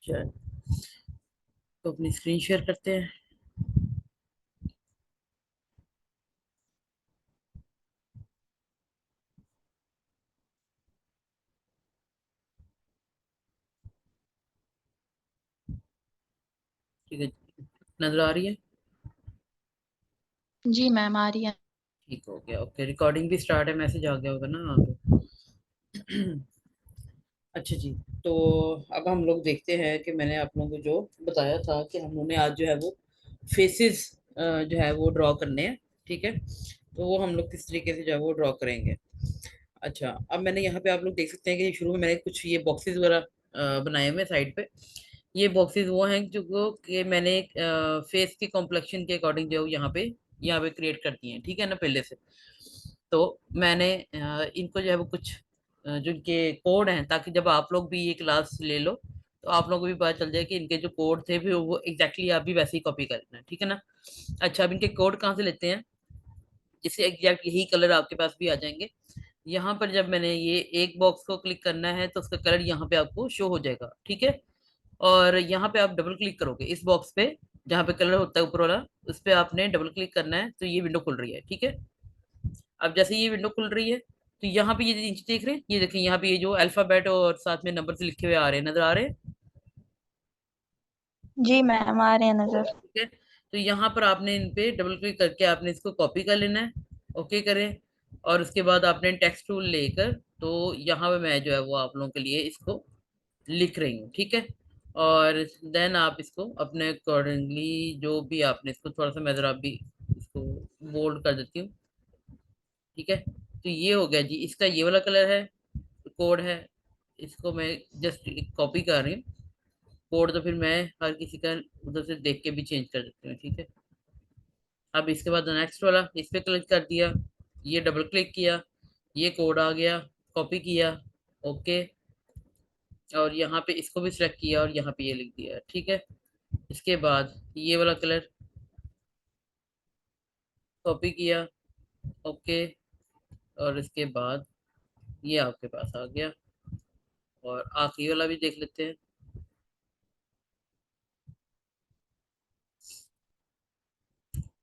चल, तो अपनी स्क्रीन शेयर करते हैं। ठीक है, नजर आ रही है? जी मैम आ रही है। ठीक हो गया। ओके, रिकॉर्डिंग भी स्टार्ट है, मैसेज आ गया होगा ना यहाँ पे। अच्छा जी। तो अब हम लोग देखते हैं कि मैंने आप लोगों को जो बताया था कि हम लोगों ने आज जो है वो फेसेस जो है वो ड्रॉ करने हैं। ठीक है, तो वो हम लोग किस तरीके से जो है वो ड्रॉ करेंगे। अच्छा, अब मैंने यहाँ पे आप लोग देख सकते हैं कि शुरू में मैंने कुछ ये बॉक्सेस वगैरह बनाए हुए साइड पे। ये बॉक्सेस वो हैं जो कि मैंने फेस की कॉम्प्लेक्शन के अकॉर्डिंग जो यहाँ पे क्रिएट कर दिए हैं, ठीक है ना, पहले से। तो मैंने इनको जो है वो कुछ जो इनके कोड हैं, ताकि जब आप लोग भी ये क्लास ले लो तो आप लोगों को भी पता चल जाए कि इनके जो कोड थे भी वो एग्जैक्टली आप भी वैसे ही कॉपी करना है, ठीक है ना। अच्छा, अब इनके कोड कहाँ से लेते हैं, जिससे एग्जैक्ट यही कलर आपके पास भी आ जाएंगे। यहाँ पर जब मैंने ये एक बॉक्स को क्लिक करना है तो उसका कलर यहाँ पे आपको शो हो जाएगा, ठीक है। और यहाँ पे आप डबल क्लिक करोगे इस बॉक्स पे, जहाँ पे कलर होता है ऊपर वाला, उस पे आपने डबल क्लिक करना है तो ये विंडो खुल रही है, ठीक है। अब जैसे ये विंडो खुल रही है तो यहाँ पे ये नीचे देख रहे हैं, ये देखिए यहाँ पे ये जो अल्फाबेट और साथ में नंबर से लिखे हुए आ रहे हैं, नजर आ रहे हैं। जी मैम आ रहे हैं नजर। ठीक है, तो यहाँ पर आपने इन पे डबल क्लिक करके आपने इसको कॉपी कर लेना है। ओके करें, और उसके बाद आपने टेक्स्ट टूल लेकर, तो यहाँ पे मैं जो है वो आप लोगों के लिए इसको लिख रही हूँ, ठीक है। और देन आप इसको अपने अकॉर्डिंगली जो भी आपने इसको थोड़ा सा मैं जरा भी इसको बोल्ड कर देती हूँ, ठीक है। तो ये हो गया जी, इसका ये वाला कलर है, कोड है। इसको मैं जस्ट कॉपी कर रही हूँ। कोड तो फिर मैं हर किसी का उधर से देख के भी चेंज कर देती हूँ, ठीक है। अब इसके बाद नेक्स्ट वाला इस पे क्लिक कर दिया, ये डबल क्लिक किया, ये कोड आ गया, कॉपी किया। ओके, और यहाँ पे इसको भी सिलेक्ट किया और यहाँ पे ये लिख दिया, ठीक है। इसके बाद ये वाला कलर कॉपी किया। ओके, और इसके बाद ये आपके पास आ गया। और आखिरी वाला भी देख लेते हैं।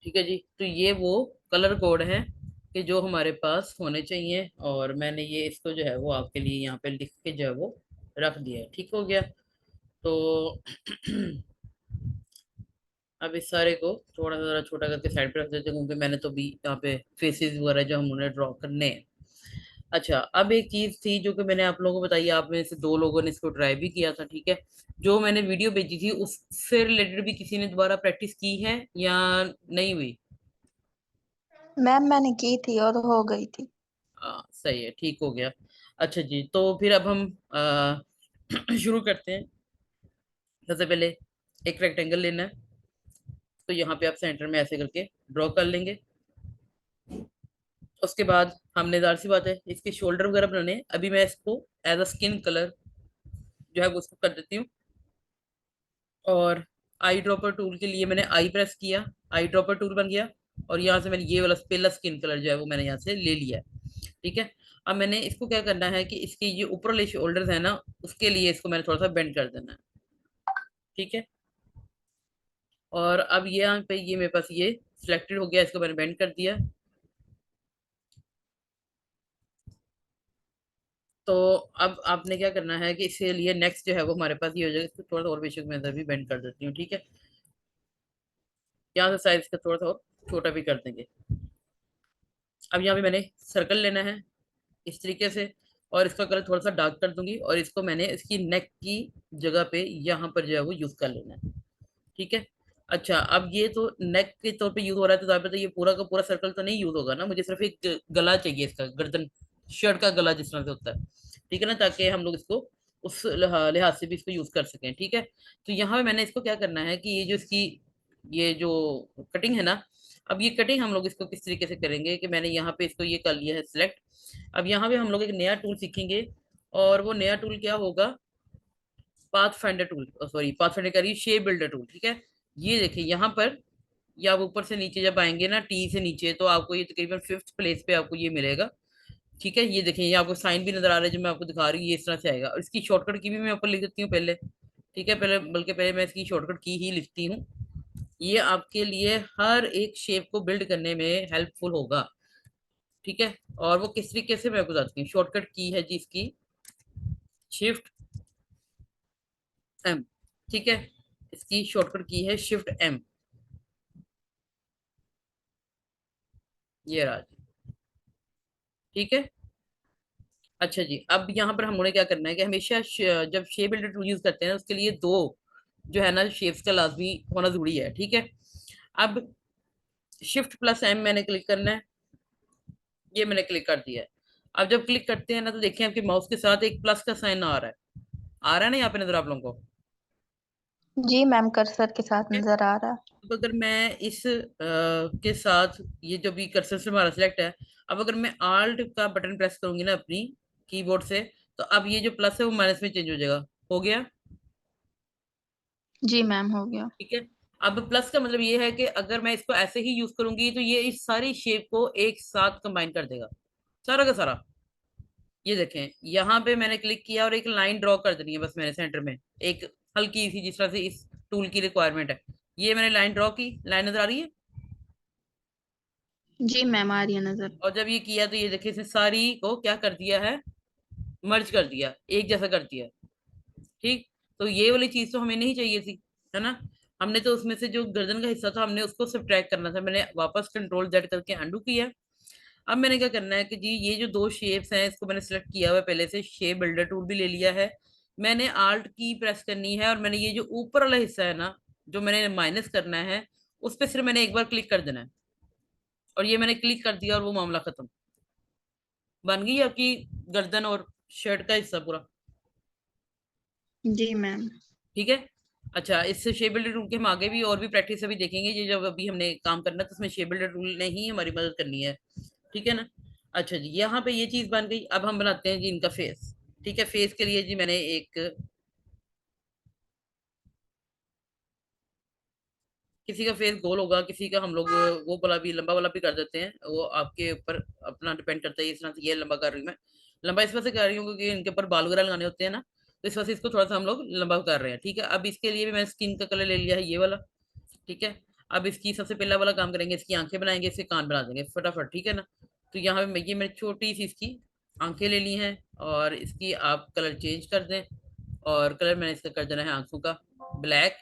ठीक है जी, तो ये वो कलर कोड है कि जो हमारे पास होने चाहिए, और मैंने ये इसको जो है वो आपके लिए यहाँ पे लिख के जो है वो रख दिया है, ठीक हो गया। तो अब इस सारे को थोड़ा सा जरा छोटा करके साइड पे रख देते हैं, क्योंकि मैंने तो भी यहाँ पे फेसेस वगैरह जो हमने ड्रॉ करने हैं। अच्छा, अब एक चीज थी जो कि मैंने आप लोगों को बताई, आप में से दो लोगों ने इसको ट्राई भी किया था, ठीक है। जो मैंने वीडियो भेजी थी उससे रिलेटेड भी किसी ने दोबारा प्रैक्टिस की है या नहीं हुई? मैम मैंने की थी और हो गई थी। हाँ सही है, ठीक हो गया। अच्छा जी, तो फिर अब हम शुरू करते हैं। सबसे पहले एक रेक्टेंगल लेना है, तो यहाँ पे आप सेंटर में ऐसे करके ड्रॉ कर लेंगे। उसके बाद हमने जाहिर सी बात है इसके शोल्डर वगैरह बनाने हैं। अभी मैं इसको एज अ स्किन कलर जो है वो उसको कर देती हूँ। और आई ड्रॉपर टूल के लिए मैंने आई प्रेस किया, आई ड्रॉपर टूल बन गया। और यहाँ से मैंने ये वाला पहला स्किन कलर जो है वो मैंने यहाँ से ले लिया है, ठीक है। अब मैंने इसको क्या करना है कि इसके ये ऊपर वाले शोल्डर्स है ना, उसके लिए इसको मैंने थोड़ा सा बेंड कर देना है, ठीक है। और अब ये यहाँ पे ये मेरे पास ये सिलेक्टेड हो गया, इसको मैंने बेंड कर दिया। तो अब आपने क्या करना है कि इसके लिए नेक्स्ट जो है वो हमारे पास ये हो जाएगा। इसको थोड़ा सा और बेशक मैं इधर भी बेंड कर देती हूँ, ठीक है। यहाँ से साइज का थोड़ा सा और छोटा भी कर देंगे। अब यहाँ पे मैंने सर्कल लेना है इस तरीके से, और इसका कलर थोड़ा सा डार्क कर दूंगी, और इसको मैंने इसकी नेक की जगह पे यहाँ पर जो है वो यूज कर लेना है, ठीक है। अच्छा, अब ये तो नेक के तौर पे यूज हो रहा है, तो जाहिर बात है ये पूरा का पूरा सर्कल तो नहीं यूज होगा ना, मुझे सिर्फ एक गला चाहिए इसका, गर्दन, शर्ट का गला जिस तरह से होता है, ठीक है ना, ताकि हम लोग इसको उस लिहाज से भी इसको यूज कर सकें, ठीक है। तो यहाँ पे मैंने इसको क्या करना है कि ये जो इसकी ये जो कटिंग है ना, अब ये कटिंग हम लोग इसको किस तरीके से करेंगे कि मैंने यहाँ पे इसको ये कर लिया है सिलेक्ट। अब यहाँ पे हम लोग एक नया टूल सीखेंगे, और वो नया टूल क्या होगा, path finder tool, sorry path finder करिए शेप बिल्डर टूल, ठीक है। ये देखिए यहाँ पर, ये आप ऊपर से नीचे जब आएंगे ना, टी से नीचे, तो आपको ये तकरीबन फिफ्थ प्लेस पे आपको ये मिलेगा, ठीक है। ये देखिए, ये आपको साइन भी नजर आ रहा है जो मैं आपको दिखा रही हूँ, ये इस तरह से आएगा। और इसकी शॉर्टकट की भी मैं ऊपर लिख देती हूँ पहले, ठीक है, पहले बल्कि पहले मैं इसकी शॉर्टकट की ही लिखती हूँ। ये आपके लिए हर एक शेप को बिल्ड करने में हेल्पफुल होगा। ठीक है, और वो किस तरीके से मैं बताती हूँ। शॉर्टकट की है जी इसकी शिफ्ट एम। ठीक है, इसकी शॉर्टकट की है शिफ्ट एम। ये रहा जी। ठीक है। अच्छा जी, अब यहाँ पर हमने क्या करना है कि हमेशा जब शेप बिल्डर टूल यूज करते हैं उसके लिए दो जो है ना शेप्स का लाजमी होना जरूरी है। ठीक है, अब शिफ्ट प्लस एम मैंने क्लिक करना है। ये मैंने क्लिक कर दिया है। अब जब क्लिक करते हैं ना तो देखिए आपके माउस के साथ एक प्लस का साइन आ रहा है। आ रहा है ना यहाँ पे नजर आप लोगों को। जी मैम, कर्सर के साथ ठीक है? नजर आ रहा है। अब अगर मैं इस के साथ ये जो भी कर्सर से हमारा सिलेक्ट है, अब अगर मैं आल्ट का बटन प्रेस करूंगी ना अपनी कीबोर्ड से, तो अब ये जो प्लस है वो माइनस में चेंज हो जाएगा। हो गया। जी मैम, हो गया। ठीक है, अब प्लस का मतलब ये है कि अगर मैं इसको ऐसे ही यूज करूंगी तो ये इस सारी शेप को एक साथ कंबाइन कर देगा, सारा का सारा। ये देखें, यहाँ पे मैंने क्लिक किया और एक लाइन ड्रॉ कर देनी है बस मैंने सेंटर में, एक हल्की सी, जिस तरह से इस टूल की रिक्वायरमेंट है। ये मैंने लाइन ड्रॉ की, लाइन नजर आ रही है। जी मैम, आ रही है नजर। और जब ये किया तो ये देखिए इसने सारी को क्या कर दिया है, मर्ज कर दिया, एक जैसा कर दिया। ठीक, तो ये वाली चीज तो हमें नहीं चाहिए थी, है ना। हमने तो उसमें से जो गर्दन का हिस्सा था हमने उसको सब्ट्रैक्ट करना था। मैंने वापस कंट्रोल जेड करके अंडू किया। अब मैंने क्या करना है कि जी ये जो दो शेप्स हैं इसको मैंने सिलेक्ट किया हुआ है पहले से, शेप बिल्डर टूल भी ले लिया है। मैंने आल्ट की प्रेस करनी है और मैंने ये जो ऊपर वाला हिस्सा है ना जो मैंने माइनस करना है, उस पर सिर्फ मैंने एक बार क्लिक कर देना है। और ये मैंने क्लिक कर दिया और वो मामला खत्म। बन गई आपकी गर्दन और शर्ट का हिस्सा पूरा। जी मैम। ठीक है। अच्छा, इस शेप बिल्डर टूल के हम आगे भी और भी प्रैक्टिस अभी देखेंगे। ये जब अभी हमने काम करना है तो उसमें शेप बिल्डर टूल ने ही हमारी मदद करनी है। ठीक है ना। अच्छा जी, यहाँ पे ये चीज बन गई। अब हम बनाते हैं जी इनका फेस। ठीक है, फेस के लिए जी मैंने एक, किसी का फेस गोल होगा, किसी का हम लोग वो वाला भी, लंबा वाला भी कर देते हैं, वो आपके ऊपर अपना डिपेंड करता है। इस तरह से ये लंबा कर रही हूँ मैं। लंबा इस वजह से कर रही हूँ क्योंकि इनके ऊपर बाल वगैरह लगाने होते हैं ना, तो इस वजह से इसको थोड़ा सा हम लोग लंबा कर रहे हैं। ठीक है, अब इसके लिए भी मैं स्किन का कलर ले लिया है ये वाला। ठीक है, अब इसकी सबसे पहला वाला काम करेंगे, इसकी आंखें बनाएंगे, इसके कान बना देंगे फटाफट। ठीक है ना। तो यहाँ पे ये मैंने छोटी सी इसकी आंखें ले ली हैं और इसकी आप कलर चेंज कर दें। और कलर मैंने इसका कर देना है आंखों का ब्लैक।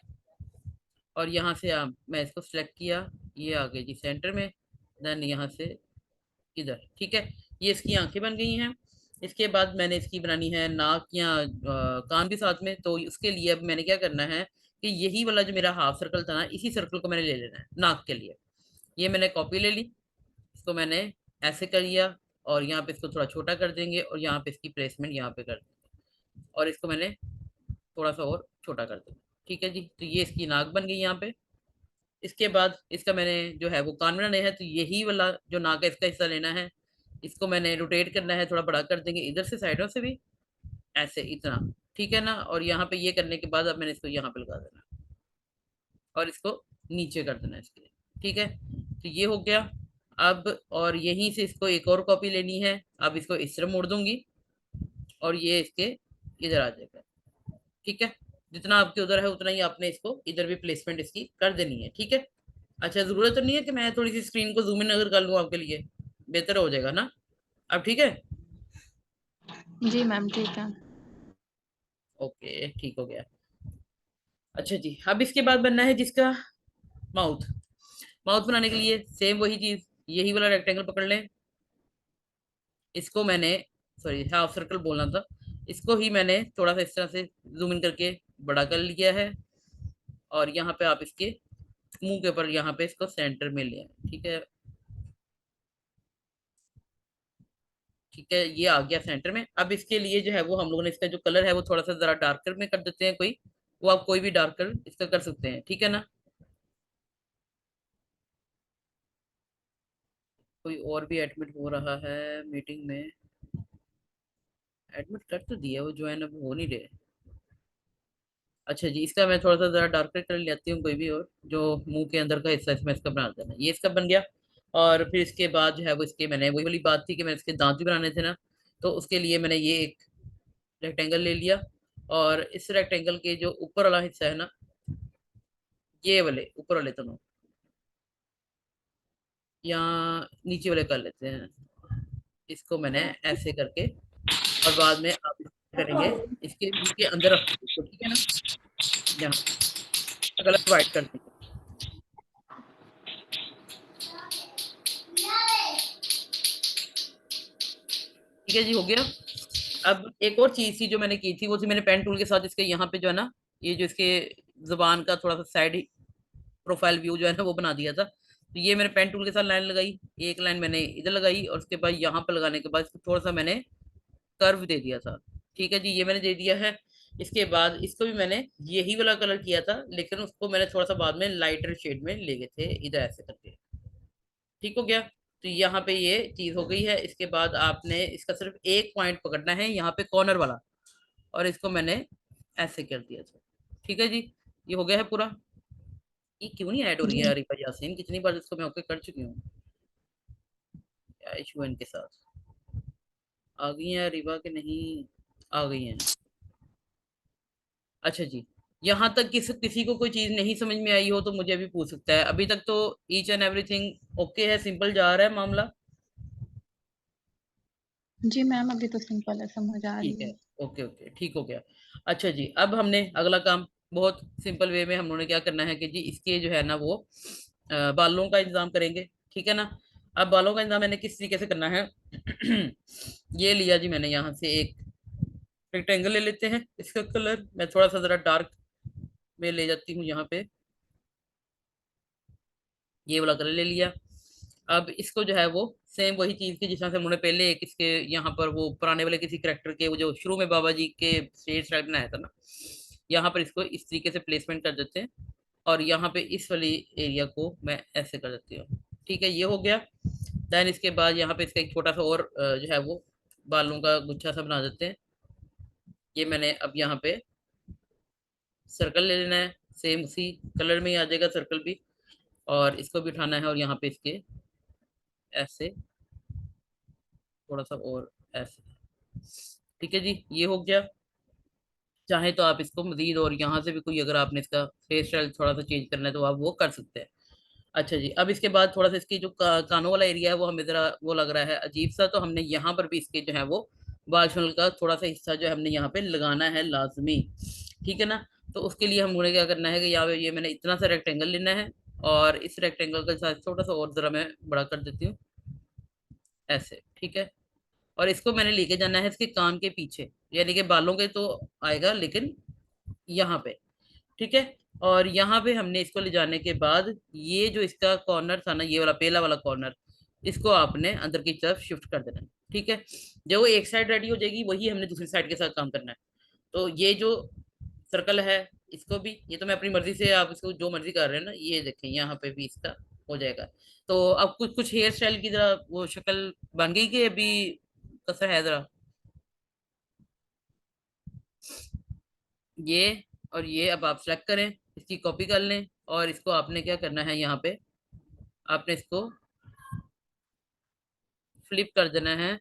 और यहाँ से आप, मैं इसको सिलेक्ट किया, ये आ गई जी सेंटर में। देन यहाँ से इधर। ठीक है, ये इसकी आंखें बन गई हैं। इसके बाद मैंने इसकी बनानी है नाक या कान भी साथ में। तो उसके लिए अब मैंने क्या करना है कि यही वाला जो मेरा हाफ सर्कल था ना, इसी सर्कल को मैंने ले लेना है नाक के लिए। ये मैंने कॉपी ले ली, इसको मैंने ऐसे कर लिया। और यहाँ पे इसको थोड़ा छोटा कर देंगे और यहाँ पे इसकी प्लेसमेंट यहाँ पे कर देंगे। और इसको मैंने थोड़ा सा और छोटा कर दूंगा। ठीक है जी, तो ये इसकी नाक बन गई यहाँ पे। इसके बाद इसका मैंने जो है वो कान बनाने हैं, तो यही वाला जो नाक है इसका हिस्सा लेना है। इसको मैंने रोटेट करना है, थोड़ा बड़ा कर देंगे इधर से, साइडों से भी ऐसे इतना। ठीक है ना। और यहाँ पे ये करने के बाद अब मैंने इसको यहाँ पे लगा देना है और इसको नीचे कर देना है इसके लिए। ठीक है, तो ये हो गया। अब और यहीं से इसको एक और कॉपी लेनी है। अब इसको इस तरह मोड़ दूंगी और ये इसके इधर आ जाएगा। ठीक है, जितना आपके उधर है उतना ही आपने इसको इधर भी प्लेसमेंट इसकी कर देनी है। ठीक है। अच्छा, जरूरत तो नहीं है कि मैं थोड़ी सी स्क्रीन को जूम इन अगर कर लूँ आपके लिए, बेहतर हो जाएगा ना। अब ठीक है। जी मैम, ठीक है। ओके, ठीक हो गया। अच्छा जी, अब इसके बाद बनना है जिसका माउथ। माउथ बनाने के लिए सेम वही चीज, यही वाला रेक्टेंगल पकड़ लें। इसको मैंने, सॉरी हाफ सर्कल बोलना था, इसको ही मैंने थोड़ा सा इस तरह से जूम इन करके बड़ा कर लिया है। और यहाँ पे आप इसके मुंह के ऊपर यहाँ पे इसको सेंटर में ले आए। ठीक है। ठीक है, ये आ गया सेंटर में। अब इसके लिए जो है वो हम लोगों ने इसका जो कलर है वो थोड़ा सा जरा डार्कर में कर देते हैं कोई, वो आप कोई भी डार्क कलर इसका कर सकते हैं। ठीक है ना। कोई और भी एडमिट हो रहा है मीटिंग में। एडमिट कर तो दिया, वो ज्वाइन अब हो नहीं रहे। अच्छा जी, इसका मैं थोड़ा सा जरा डार्कर कर लेती हूँ, कोई भी और जो मुंह के अंदर का हिस्सा इसमें इसका बना देना। ये इसका बन गया। और फिर इसके बाद जो है वो इसके, मैंने वही वाली बात थी कि मैंने इसके दांत भी बनाने थे ना, तो उसके लिए मैंने ये एक रेक्टेंगल ले लिया और इस रेक्टेंगल के जो ऊपर वाला हिस्सा है ना, ये वाले ऊपर वाले दोनों, या नीचे वाले कर लेते हैं, इसको मैंने ऐसे करके, और बाद में आप करेंगे, इसके बी के अंदर रख दीजिए इसको, ठीक है ना, यहाँ कलर वाइट कर दीजिए। ठीक है जी, हो गया। अब एक और चीज थी जो मैंने की थी, वो थी मैंने पेन टूल के साथ इसके यहाँ पे जो है ना, ये जो इसके जुबान का थोड़ा सा साइड प्रोफाइल व्यू जो है ना वो बना दिया था। तो ये मैंने पेन टूल के साथ लाइन लगाई, एक लाइन मैंने इधर लगाई, और उसके बाद यहाँ पे लगाने के बाद इसको थोड़ा सा मैंने कर्व दे दिया था। ठीक है जी, ये मैंने दे दिया है। इसके बाद इसको भी मैंने यही वाला कलर किया था, लेकिन उसको मैंने थोड़ा सा बाद में लाइटर शेड में ले गए थे, इधर ऐसे करके। ठीक हो गया। तो यहाँ पे ये चीज हो गई है। इसके बाद आपने इसका सिर्फ एक पॉइंट पकड़ना है, यहाँ पे कॉर्नर वाला, और इसको मैंने ऐसे कर दिया था। ठीक है जी, ये हो गया है पूरा। ये क्यों नहीं ऐड हो रही है जी। यार, यासीन कितनी बार इसको मैं ओके कर चुकी हूँ। क्या इशू है इनके साथ। आ गई है रिवा के नहीं, आ गई हैं। अच्छा जी, यहाँ तक किसी को कोई चीज नहीं समझ में आई हो तो मुझे अभी पूछ सकता है। अभी तक तो ईच एंड एवरीथिंग ओके है, सिंपल जा रहा है मामला। जी मैम, अभी तो सिंपल है, समझ आ ठीक रही है, है। ओके ओके, ठीक हो गया। अच्छा जी, अब हमने अगला काम बहुत सिंपल वे में हम लोगों ने क्या करना है कि जी इसके जो है ना वो बालों का इंतजाम करेंगे। ठीक है ना। अब बालों का इंतजाम मैंने किस तरीके से करना है। ये लिया जी मैंने यहाँ से एक रेक्टेंगल ले लेते हैं, इसका कलर मैं थोड़ा सा जरा डार्क में ले जाती हूँ यहाँ पे, ये वाला कलर ले लिया। अब इसको जो है वो सेम वही चीज की जिस तरह से हम लोगों ने पहले एक इसके यहाँ पर वो पुराने वाले किसी करेक्टर के वो जो शुरू में बाबा जी के शेर स्टाइल बनाया था ना, यहाँ पर इसको इस तरीके से प्लेसमेंट कर देते हैं, और यहाँ पे इस वाली एरिया को मैं ऐसे कर देती हूँ। ठीक है, ये हो गया। देन इसके बाद यहाँ पे इसका एक छोटा सा और जो है वो बालों का गुच्छा सा बना देते हैं। ये मैंने अब यहाँ पे सर्कल ले लेना है, सेम उसी कलर में ही आ जाएगा सर्कल भी, और इसको भी उठाना है, और यहाँ पे इसके ऐसे थोड़ा सा और ऐसे। ठीक है जी, ये हो गया। चाहे तो आप इसको मजीद और यहाँ से भी कोई, अगर आपने इसका फेस स्टाइल थोड़ा सा चेंज करना है तो आप वो कर सकते हैं। अच्छा जी, अब इसके बाद थोड़ा सा इसकी जो कानों वाला एरिया है वो हमें जरा वो लग रहा है अजीब सा, तो हमने यहाँ पर भी इसके जो है वो बाल का थोड़ा सा हिस्सा जो है हमने यहाँ पे लगाना है लाजमी। ठीक है ना। तो उसके लिए हम लोगों ने क्या करना है कि यहाँ पे ये मैंने इतना सा रेक्टेंगल लेना है, और इस रेक्टेंगल का साइज थोड़ा सा और जरा मैं बड़ा कर देती हूँ, ऐसे। ठीक है। और इसको मैंने लेके जाना है इसके कान के पीछे, यानी कि बालों के तो आएगा लेकिन यहाँ पे। ठीक है। और यहाँ पे हमने इसको ले जाने के बाद ये जो इसका कॉर्नर था ना, ये वाला पहला वाला कॉर्नर, इसको आपने अंदर की तरफ शिफ्ट कर देना है। ठीक है। जब वो एक साइड रेडी हो जाएगी, वही हमने दूसरी साइड के साथ काम करना है। तो ये जो सर्कल है, इसको भी, ये तो मैं अपनी मर्जी से, आप इसको जो मर्जी कर रहे हैं ना, ये देखें यहाँ पे भी इसका हो जाएगा। तो अब कुछ कुछ हेयर स्टाइल की जरा वो शक्ल बन गई कि अभी कैसा है जरा, ये और ये अब आप सेलेक्ट करें, इसकी कॉपी कर लें, और इसको आपने क्या करना है, यहाँ पे आपने इसको फ्लिप कर देना है,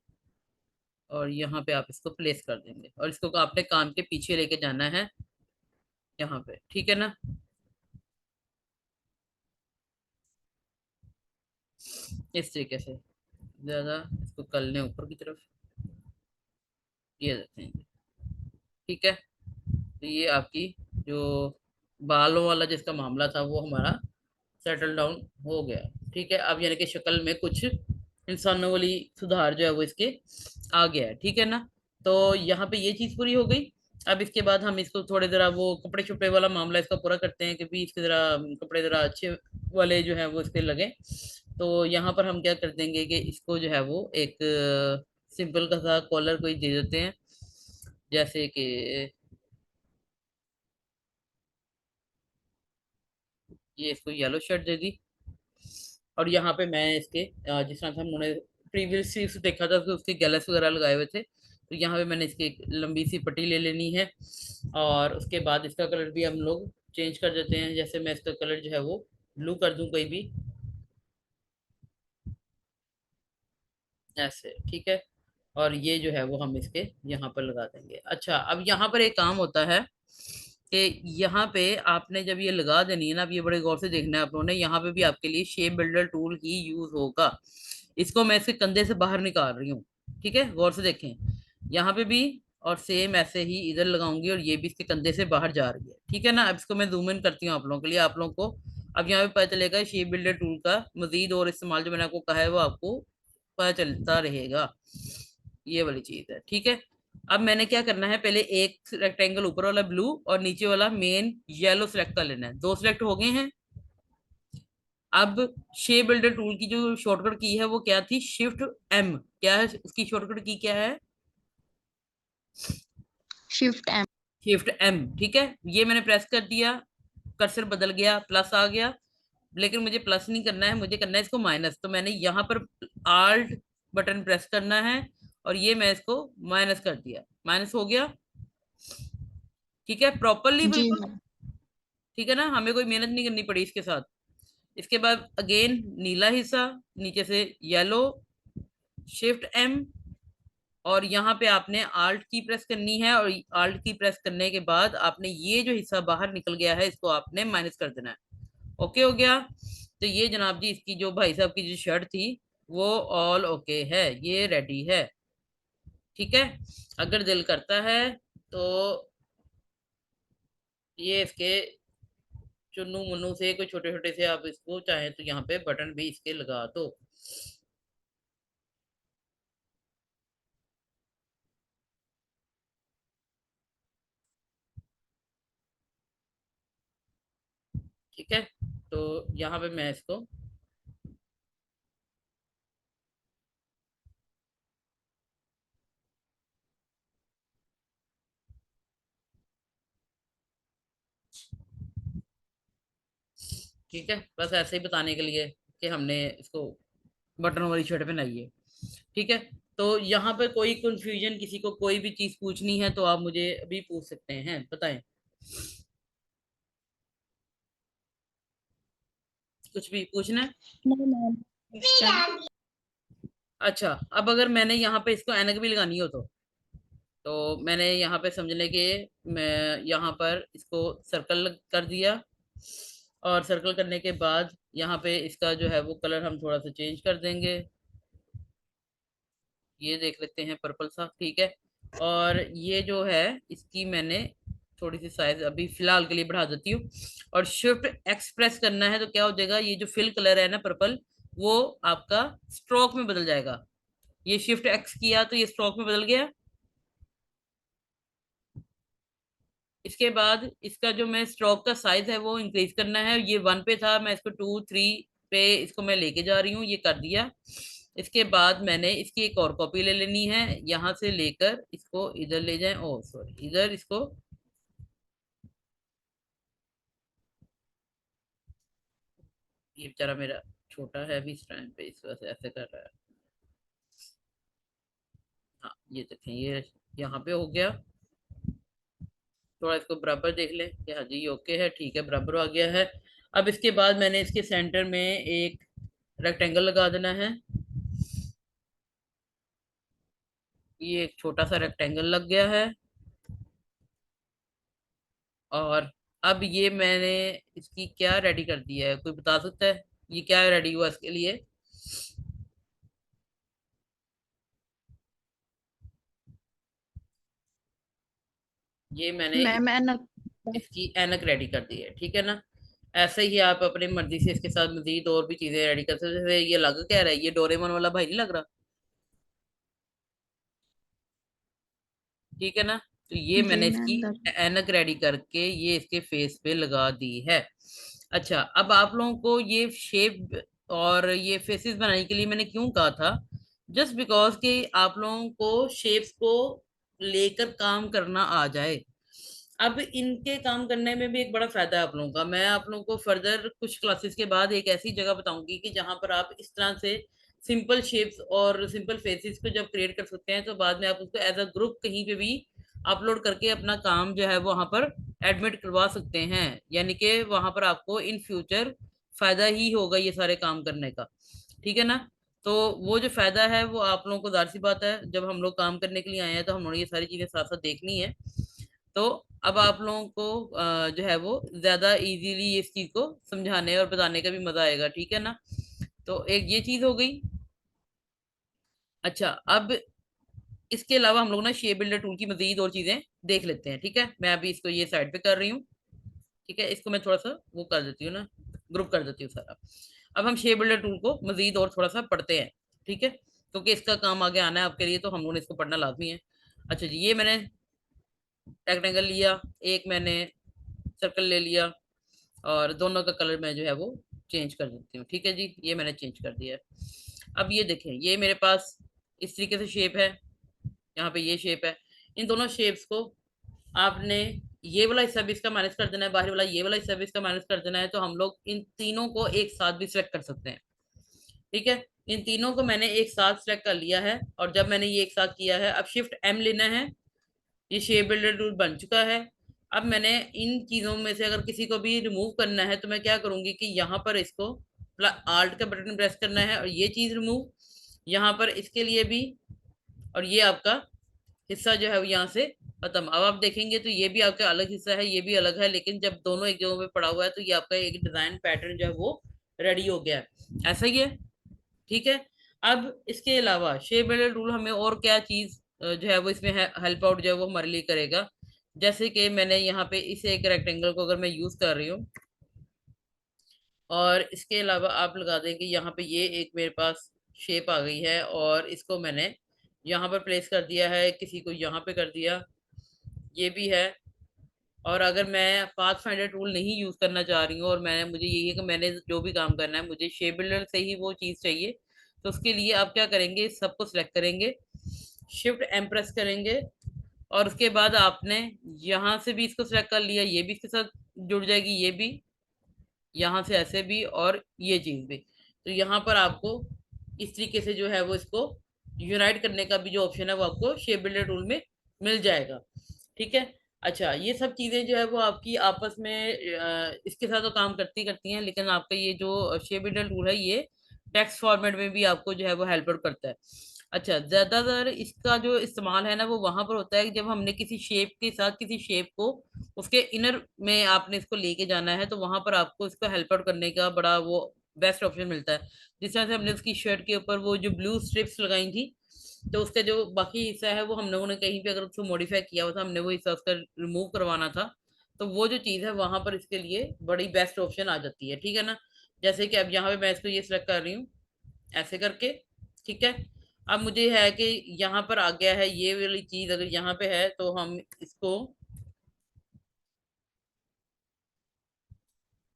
और यहाँ पे आप इसको प्लेस कर देंगे, और इसको आपने कान के पीछे लेके जाना है यहाँ पे। ठीक है ना। इस तरीके से ज्यादा इसको कर लें ऊपर की तरफ, ये देते हैं। ठीक है। तो ये आपकी जो बालों वाला जिसका मामला था वो हमारा सेटल डाउन हो गया। ठीक है, अब यानी कि शक्ल में कुछ इंसानों वाली सुधार जो है वो इसके आ गया है। ठीक है ना। तो यहाँ पे ये चीज पूरी हो गई। अब इसके बाद हम इसको थोड़े जरा वो कपड़े शपड़े वाला मामला इसका पूरा करते हैं कि भी इसके जरा कपड़े जरा अच्छे वाले जो है वो इसके लगे। तो यहाँ पर हम क्या कर देंगे कि इसको जो है वो एक सिंपल का सा कॉलर कोई दे देते हैं, जैसे कि ये इसको येलो शर्ट दे दी। और यहाँ पे मैं इसके जिस तरह से हमने प्रीवियसली उसे देखा था कि उसके गैलस वगैरह लगाए हुए थे, तो यहाँ पे मैंने इसकी एक लंबी सी पट्टी ले लेनी है। और उसके बाद इसका कलर भी हम लोग चेंज कर देते हैं, जैसे मैं इसका कलर जो है वो ब्लू कर दूं कोई भी, ऐसे। ठीक है। और ये जो है वो हम इसके यहाँ पर लगा देंगे। अच्छा, अब यहाँ पर एक काम होता है कि यहाँ पे आपने जब ये लगा देनी है ना, अब ये बड़े गौर से देखना है आप लोगों ने, यहाँ पे भी आपके लिए शेप बिल्डर टूल ही यूज होगा। इसको मैं इसके कंधे से बाहर निकाल रही हूँ, ठीक है, गौर से देखें, यहाँ पे भी, और सेम ऐसे ही इधर लगाऊंगी, और ये भी इसके कंधे से बाहर जा रही है, ठीक है ना। अब इसको मैं जूम इन करती हूँ आप लोगों के लिए, आप लोगों को अब यहाँ पे पता चलेगा शेप बिल्डर टूल का मजीद और इस्तेमाल जो मैंने आपको कहा है वो आपको पता चलता रहेगा। ये वाली चीज है, ठीक है। अब मैंने क्या करना है, पहले एक रेक्टेंगल ऊपर वाला ब्लू और नीचे वाला मेन येलो सिलेक्ट कर लेना है। दो सिलेक्ट हो गए हैं। अब शेप बिल्डर टूल की जो शॉर्टकट की है वो क्या थी, शिफ्ट एम। क्या है उसकी शॉर्टकट की, क्या है, शिफ्ट एम। शिफ्ट एम, ठीक है। ये मैंने प्रेस कर दिया, कर्सर बदल गया, प्लस आ गया, लेकिन मुझे प्लस नहीं करना है, मुझे करना है इसको माइनस। तो मैंने यहाँ पर आल्ट बटन प्रेस करना है, और ये मैं इसको माइनस कर दिया, माइनस हो गया, ठीक है, प्रॉपरली जी बिल्कुल। मैम। ठीक है ना, हमें कोई मेहनत नहीं करनी पड़ी इसके साथ। इसके बाद अगेन नीला हिस्सा, नीचे से येलो, शिफ्ट एम, और यहाँ पे आपने आल्ट की प्रेस करनी है, और आल्ट की प्रेस करने के बाद आपने ये जो हिस्सा बाहर निकल गया है इसको आपने माइनस कर देना है। ओके हो गया। तो ये जनाब जी इसकी जो भाई साहब की जो शर्ट थी वो ऑल ओके है, ये रेडी है, ठीक है। अगर दिल करता है तो ये इसके चुन्नू मुन्नू से कोई छोटे छोटे से आप इसको चाहें तो यहाँ पे बटन भी इसके लगा दो। ठीक है, तो यहाँ पे मैं इसको, ठीक है, बस ऐसे ही बताने के लिए कि हमने इसको बटन वाली शर्ट पहनाई है, ठीक है। तो यहाँ पे कोई कंफ्यूजन, किसी को कोई भी चीज पूछनी है तो आप मुझे अभी पूछ सकते हैं, बताएं, कुछ भी पूछना है। नहीं मैम। अच्छा, अब अगर मैंने यहाँ पे इसको ऐनक भी लगानी हो तो मैंने यहाँ पे समझने के, मैं यहाँ पर इसको सर्कल कर दिया, और सर्कल करने के बाद यहाँ पे इसका जो है वो कलर हम थोड़ा सा चेंज कर देंगे। ये देख लेते हैं पर्पल सा, ठीक है। और ये जो है इसकी मैंने थोड़ी सी साइज अभी फिलहाल के लिए बढ़ा देती हूँ, और शिफ्ट एक्स प्रेस करना है तो क्या हो जाएगा, ये जो फिल कलर है ना पर्पल, वो आपका स्ट्रोक में बदल जाएगा। ये शिफ्ट एक्स किया तो ये स्ट्रोक में बदल गया। इसके बाद इसका जो मैं स्ट्रोक का साइज है वो इंक्रीज करना है, ये 1 पे था, मैं इसको 2 3 पे इसको मैं लेके जा रही हूँ, ये कर दिया। इसके बाद मैंने इसकी एक और कॉपी ले लेनी है, यहाँ से लेकर इसको इधर ले जाएं, ओ सॉरी, इधर इसको, ये बेचारा मेरा छोटा है अभी इस टाइम पे, इस वजह से ऐसे कर रहा है। हाँ, ये देखें, ये यहाँ पे हो गया। थोड़ा इसको बराबर देख लें कि हाँ जी ये ओके है, ठीक है, बराबर आ गया है। अब इसके बाद मैंने इसके सेंटर में एक रेक्टेंगल लगा देना है। ये एक छोटा सा रेक्टेंगल लग गया है, और अब ये मैंने इसकी क्या रेडी कर दिया है, कोई बता सकता है ये क्या रेडी हुआ इसके लिए। ये मैंने मैम एनक। इसकी ऐनक रेडी कर दी है, ठीक है ना। ऐसे ही आप अपनी मर्जी से इसके साथ मजीद और भी चीजें रेडी कर सकते हैं, जैसे ये लग क्या रहा है, ये डोरेमोन वाला भाई नहीं लग रहा, ठीक है ना। तो ये जी मैंने इसकी मैम लग। ऐनक रेडी करके ये इसके फेस पे लगा दी है। अच्छा, अब आप लोगों को ये शेप और ये फेसेस बनाने के लिए मैंने क्यों कहा था, जस्ट बिकॉज कि आप लोगों को शेप्स को लेकर काम करना आ जाए। अब इनके काम करने में भी एक बड़ा फायदा है आप लोगों का। मैं आप लोगों को फर्दर कुछ क्लासेस के बाद एक ऐसी जगह बताऊंगी कि जहां पर आप इस तरह से सिंपल शेप्स और सिंपल फेसेस को जब क्रिएट कर सकते हैं तो बाद में आप उसको एज अ ग्रुप कहीं पे भी अपलोड करके अपना काम जो है वो वहां पर एडमिट करवा सकते हैं, यानी कि वहां पर आपको इन फ्यूचर फायदा ही होगा ये सारे काम करने का, ठीक है ना। तो वो जो फायदा है वो आप लोगों को, जाहिर सी बात है, जब हम लोग काम करने के लिए आए हैं तो हम लोगों ने ये सारी चीजें साथ साथ देखनी है। तो अब आप लोगों को जो है वो ज्यादा इजीली इस चीज को समझाने और बताने का भी मजा आएगा, ठीक है ना। तो एक ये चीज हो गई। अच्छा, अब इसके अलावा हम लोग ना शेप बिल्डर टूल की मजीद और चीजें देख लेते हैं, ठीक है। मैं अभी इसको ये साइड पे कर रही हूँ, ठीक है। इसको मैं थोड़ा सा वो कर देती हूँ ना, ग्रुप कर देती हूँ सारा। अब हम शेप बिल्डर टूल को मजीद और थोड़ा सा पढ़ते हैं, ठीक है, क्योंकि इसका काम आगे आना है आपके लिए, तो हम लोगों ने इसको पढ़ना लाजमी है। अच्छा जी, ये मैंने रेक्टेंगल लिया, एक मैंने सर्कल ले लिया, और दोनों का कलर मैं जो है वो चेंज कर देती हूँ, ठीक है जी। ये मैंने चेंज कर दिया है। अब ये देखें, ये मेरे पास इस तरीके से शेप है, यहाँ पे ये शेप है। इन दोनों शेप्स को आपने ये वाला हिस्सा भी इसका माइनस कर देना है, बाहर वाला ये वाला हिस्सा भी इसका माइनस कर देना है, तो हम लोग इन तीनों को एक साथ भी सिलेक्ट कर सकते हैं, ठीक है। इन तीनों को मैंने एक साथ सिलेक्ट कर लिया है, और जब मैंने ये एक साथ किया है, अब शिफ्ट एम लेना है। ये शेप बिल्डर टूल बन चुका है। अब मैंने इन चीजों में से अगर किसी को भी रिमूव करना है तो मैं क्या करूंगी कि यहाँ पर इसको आल्ट का बटन प्रेस करना है, और ये चीज रिमूव यहाँ पर इसके लिए भी, और ये आपका हिस्सा जो है वो यहाँ से खत्म। अब आप देखेंगे तो ये भी आपका अलग हिस्सा है, ये भी अलग है, लेकिन जब दोनों एक जगह पे पड़ा हुआ है तो ये आपका एक डिजाइन पैटर्न जो है वो रेडी हो गया है, ऐसा ही है, ठीक है। अब इसके अलावा शेप बिल्डर टूल हमें और क्या चीज जो है वो इसमें हेल्प आउट जो है वो हमारे लिए करेगा। जैसे कि मैंने यहाँ पे इस एक रेक्टेंगल को अगर मैं यूज कर रही हूँ, और इसके अलावा आप लगा दें कि यहाँ पे ये एक मेरे पास शेप आ गई है, और इसको मैंने यहाँ पर प्लेस कर दिया है, किसी को यहाँ पे कर दिया, ये भी है। और अगर मैं पाथ फाइंडर टूल नहीं यूज करना चाह रही हूँ, और मैंने, मुझे यही है कि मैंने जो भी काम करना है मुझे शेप बिल्डर से ही वो चीज चाहिए, तो उसके लिए आप क्या करेंगे, इस सबको सिलेक्ट करेंगे, शिफ्ट एम प्रेस करेंगे, और उसके बाद आपने यहाँ से भी इसको सिलेक्ट कर लिया, ये भी इसके साथ जुड़ जाएगी, ये भी यहाँ से ऐसे भी, और ये चीज भी। तो यहाँ पर आपको इस तरीके से जो है वो इसको यूनाइट करने का भी जो ऑप्शन है वो आपको शेप बिल्डर टूल में मिल जाएगा, ठीक है। अच्छा, ये सब चीजें जो है वो आपकी आपस में इसके साथ तो काम करती करती हैं, लेकिन आपका ये जो शेप बिल्डर टूल है ये टेक्स्ट फॉर्मेट में भी आपको जो है वो हेल्प आउट करता है। अच्छा, ज्यादातर इसका जो इस्तेमाल है ना वो वहां पर होता है कि जब हमने किसी शेप के साथ किसी शेप को उसके इनर में आपने इसको लेके जाना है, तो वहां पर आपको इसको हेल्प आउट करने का बड़ा वो बेस्ट ऑप्शन मिलता है। जिस तरह से हमने उसकी शर्ट के ऊपर वो जो ब्लू स्ट्रिप्स लगाई थी, तो उसका जो बाकी हिस्सा है वो हम लोगों ने कहीं पे अगर उसको मॉडिफाई किया हुआ था, हमने वो हिस्सा उसका रिमूव करवाना था, तो वो जो चीज़ है वहां पर इसके लिए बड़ी बेस्ट ऑप्शन आ जाती है, ठीक है ना। जैसे कि अब यहाँ पे मैं इसको ये सिलेक्ट कर रही हूँ ऐसे करके, ठीक है। अब मुझे है कि यहाँ पर आ गया है ये वाली चीज, अगर यहाँ पे है तो हम इसको,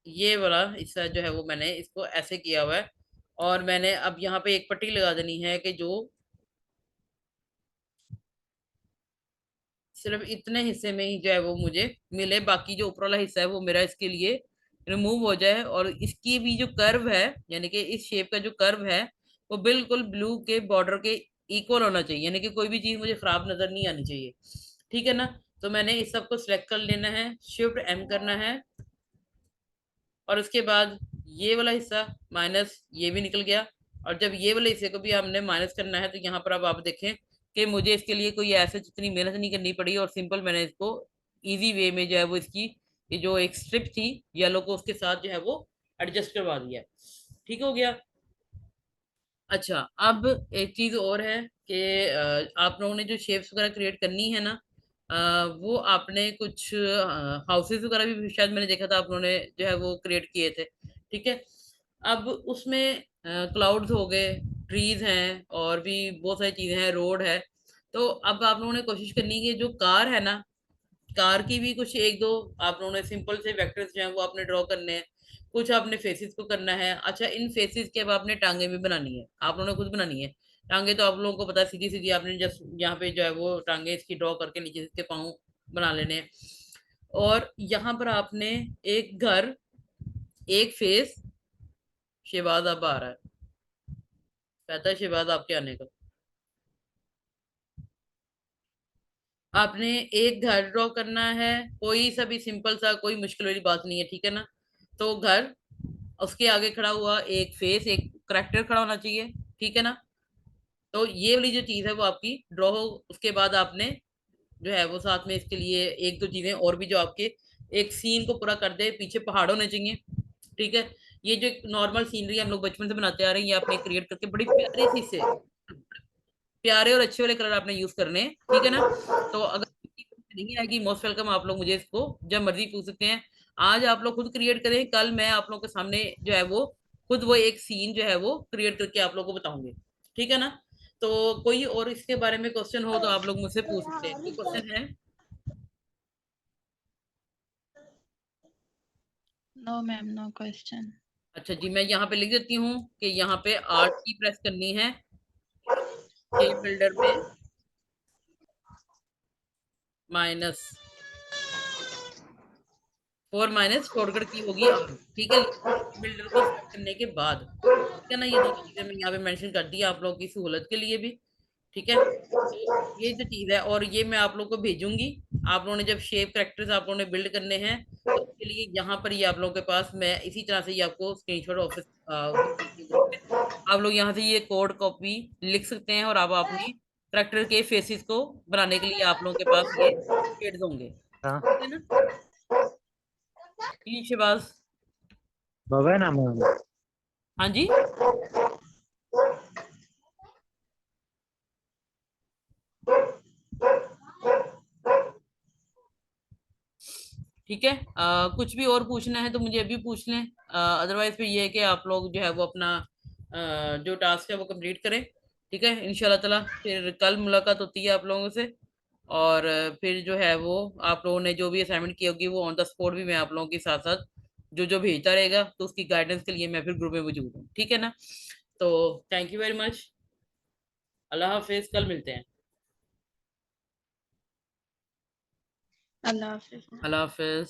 ये वाला हिस्सा जो है वो मैंने इसको ऐसे किया हुआ है, और मैंने अब यहाँ पे एक पट्टी लगा देनी है कि जो सिर्फ इतने हिस्से में ही जो है वो मुझे मिले, बाकी जो ऊपर वाला हिस्सा है वो मेरा इसके लिए रिमूव हो जाए, और इसकी भी जो कर्व है, यानी कि इस शेप का जो कर्व है वो बिल्कुल ब्लू के बॉर्डर के इक्वल होना चाहिए, यानी कि कोई भी चीज मुझे खराब नजर नहीं आनी चाहिए, ठीक है ना। तो मैंने इस सब को सिलेक्ट कर लेना है, शिफ्ट एम करना है, और उसके बाद ये वाला हिस्सा माइनस, ये भी निकल गया। और जब ये वाले हिस्से को भी हमने माइनस करना है, तो यहाँ पर अब आप देखें कि मुझे इसके लिए कोई ऐसे जितनी मेहनत नहीं करनी पड़ी, और सिंपल मैंने इसको इजी वे में जो है वो इसकी ये जो एक स्ट्रिप थी येलो को उसके साथ जो है वो एडजस्ट करवा दिया, ठीक हो गया। अच्छा, अब एक चीज और है कि आप लोगों ने जो शेप्स वगैरह क्रिएट करनी है ना, वो आपने कुछ हाउसेस वगैरह भी शायद मैंने देखा था आप लोगों ने जो है वो क्रिएट किए थे, ठीक है। अब उसमें क्लाउड्स हो गए, ट्रीज हैं, और भी बहुत सारी चीजें हैं, रोड है। तो अब आप लोगों ने कोशिश करनी है कि जो कार है ना, कार की भी कुछ एक दो आप लोगों ने सिंपल से वेक्टर्स जो है वो आपने ड्रॉ करने हैं, कुछ आपने फेसेस को करना है। अच्छा, इन फेसेस के अब आपने टांगे भी बनानी है, आप लोगों ने खुद बनानी है। टांगे तो आप लोगों को पता है, सीधी सीधी आपने जस्ट यहाँ पे जो है वो टांगे इसकी ड्रॉ करके नीचे से इसके पाँव बना लेने हैं। और यहाँ पर आपने एक घर, एक फेस, शहबाज अब आ रहा है, कहता है शहबाज आपके आने का। आपने एक घर ड्रॉ करना है, कोई सा भी सिंपल सा, कोई मुश्किल वाली बात नहीं है, ठीक है ना। तो घर, उसके आगे खड़ा हुआ एक फेस, एक करेक्टर खड़ा होना चाहिए, ठीक है ना। तो ये वाली जो चीज है वो आपकी ड्रॉ हो, उसके बाद आपने जो है वो साथ में इसके लिए एक दो चीजें और भी जो आपके एक सीन को पूरा कर दे। पीछे पहाड़ होने चाहिए, ठीक है। ये जो एक नॉर्मल सीनरी हम लोग बचपन से बनाते आ रहे हैं, ये आपने क्रिएट करके बड़ी प्यारी सी से प्यारे और अच्छे वाले कलर आपने यूज करने हैं, ठीक है ना। तो अगर नहीं आएगी, मोस्ट वेलकम, आप लोग मुझे इसको जब मर्जी पूछ सकते हैं। आज आप लोग खुद क्रिएट करें, कल मैं आप लोगों के सामने जो है वो खुद वो एक सीन जो है वो क्रिएट करके आप लोगों को बताऊंगी, ठीक है ना। तो कोई और इसके बारे में क्वेश्चन हो तो आप लोग मुझसे पूछ सकते हैं, कोई क्वेश्चन है? No ma'am, no question. अच्छा जी, मैं यहाँ पे लिख देती हूँ कि यहाँ पे आर्ट की प्रेस करनी है शेप बिल्डर में, माइनस 4 - शॉर्टकट की होगी आर, ठीक है, बिल्डर को सेलेक्ट करने के बाद, ठीक है ना। ये दोनों चीजें मैं यहाँ पे मेंशन कर दी आप लोगों की सहूलत के लिए भी, ठीक है। तो ये जो चीज है और ये मैं आप लोगों को भेजूंगी। आप लोगों ने जब शेप करेक्टर्स आप लोगों ने बिल्ड करने हैं तो उसके लिए यहाँ पर ये आप लोगों के पास मैं इसी तरह से ये आपको स्क्रीनशॉट ऑफिस ग्रुप में आप लोग यहाँ से ये कोड कॉपी लिख सकते हैं और आप अपनी करेक्टर के फेसेस को बनाने के लिए आप लोगों के पास ये शेड्स होंगे, हाँ ठीक है ना। जी शिवाज। बाबा नाम है। हाँ जी। ठीक है, कुछ भी और पूछना है तो मुझे अभी पूछ लें, अदरवाइज फिर ये है कि आप लोग जो है वो अपना जो टास्क है वो कंप्लीट करें, ठीक है। इंशाल्लाह ताला फिर कल मुलाकात होती है आप लोगों से। और फिर जो है वो आप लोगों ने जो भी असाइनमेंट की होगी वो ऑन द स्पॉट भी मैं आप लोगों के साथ साथ जो जो भेजता रहेगा, तो उसकी गाइडेंस के लिए मैं फिर ग्रुप में मौजूद हूँ, ठीक है ना। तो थैंक यू वेरी मच, अल्लाह हाफिज, कल मिलते हैं। अल्लाह हाफिज। अल्लाह हाफिज।